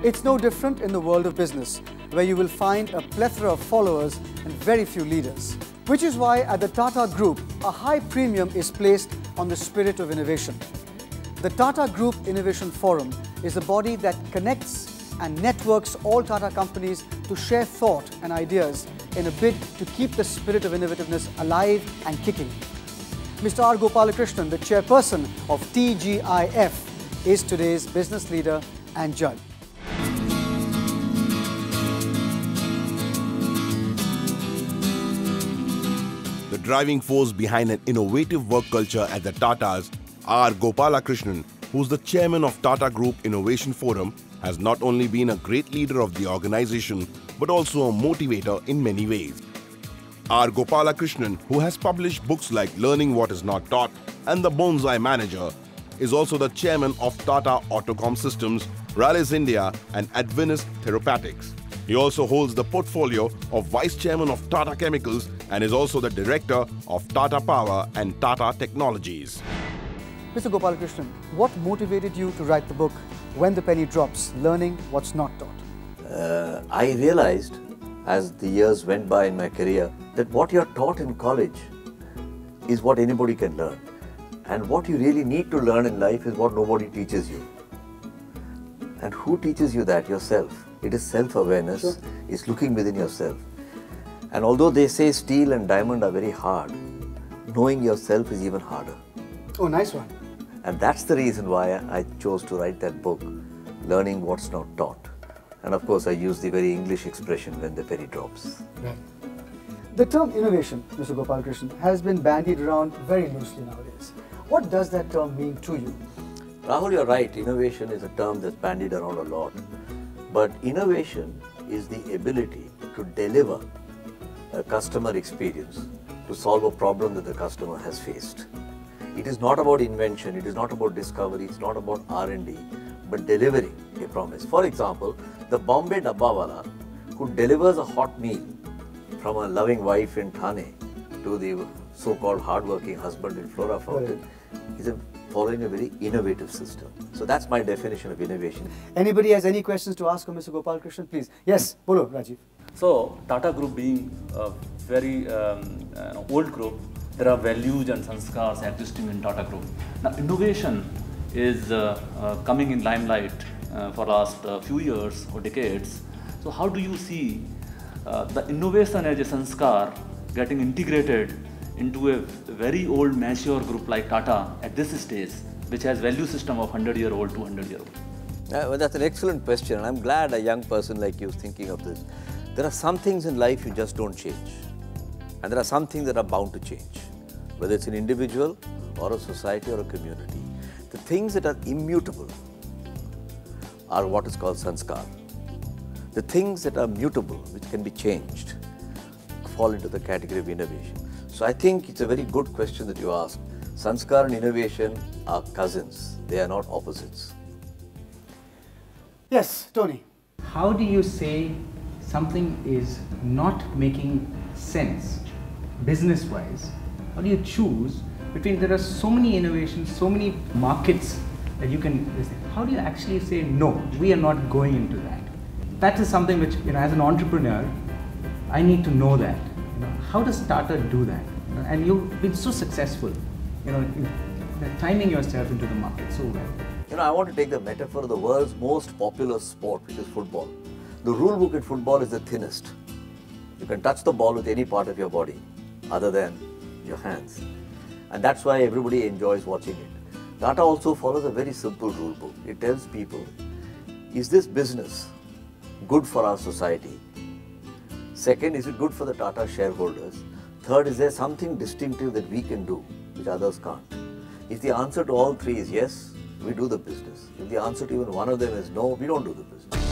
It's no different in the world of business, where you will find a plethora of followers and very few leaders. Which is why at the Tata Group, a high premium is placed on the spirit of innovation. The Tata Group Innovation Forum is a body that connects and networks all Tata companies to share thought and ideas in a bid to keep the spirit of innovativeness alive and kicking. Mr. R. Gopalakrishnan, the chairperson of TGIF, is today's business leader and judge. The driving force behind an innovative work culture at the Tatas, R. Gopalakrishnan, who's the chairman of Tata Group Innovation Forum, has not only been a great leader of the organization, but also a motivator in many ways. R. Gopalakrishnan, who has published books like Learning What Is Not Taught and The Bonsai Manager, is also the chairman of Tata Autocom Systems, Rallis India and Adventist Therapeutics. He also holds the portfolio of Vice Chairman of Tata Chemicals and is also the Director of Tata Power and Tata Technologies. Mr. Gopalakrishnan, what motivated you to write the book, When the Penny Drops, Learning What's Not Taught? I realized as the years went by in my career that what you're taught in college is what anybody can learn. And what you really need to learn in life is what nobody teaches you. And who teaches you that? Yourself. It is self-awareness. Sure. It's looking within yourself. And although they say steel and diamond are very hard, knowing yourself is even harder. Oh, nice one. And that's the reason why I chose to write that book, Learning What's Not Taught. And of course, I use the very English expression, when the penny drops. Right. The term innovation, Mr. Gopalakrishnan, has been bandied around very loosely nowadays. What does that term mean to you? Rahul, you're right. Innovation is a term that's bandied around a lot. But innovation is the ability to deliver a customer experience to solve a problem that the customer has faced. It is not about invention, it is not about discovery, it's not about R&D, but delivering a promise. For example, the Bombay Dabbawala, who delivers a hot meal from a loving wife in Thane to the so-called hard-working husband in Flora Fountain, is following a very innovative system. So that's my definition of innovation. Anybody has any questions to ask of Mr. Gopalakrishnan, please? Yes, Bolo, Rajiv. So, Tata Group being a very old group, there are values and sanskars existing in Tata Group. Now, innovation is coming in limelight for last few years or decades. So, how do you see the innovation as a sanskar getting integrated into a very old, mature group like Tata at this stage, which has value system of 100-year-old, 200-year-old? Well, that's an excellent question, and I'm glad a young person like you is thinking of this. There are some things in life you just don't change. And there are some things that are bound to change, whether it's an individual or a society or a community. The things that are immutable are what is called sanskar. The things that are mutable, which can be changed, fall into the category of innovation. So I think it's a very good question that you asked. Sanskar and innovation are cousins. They are not opposites. Yes, Tony. How do you say something is not making sense business-wise? How do you choose between, there are so many innovations, so many markets that you can, how do you actually say, no, we are not going into that? That is something which, as an entrepreneur, I need to know that. How does Tata do that? And you've been so successful, in timing yourself into the market so well. I want to take the metaphor of the world's most popular sport, which is football. The rule book in football is the thinnest. You can touch the ball with any part of your body other than your hands. And that's why everybody enjoys watching it. Tata also follows a very simple rule book. It tells people, is this business good for our society? Second, is it good for the Tata shareholders? Third, is there something distinctive that we can do which others can't? If the answer to all three is yes, we do the business. If the answer to even one of them is no, we don't do the business.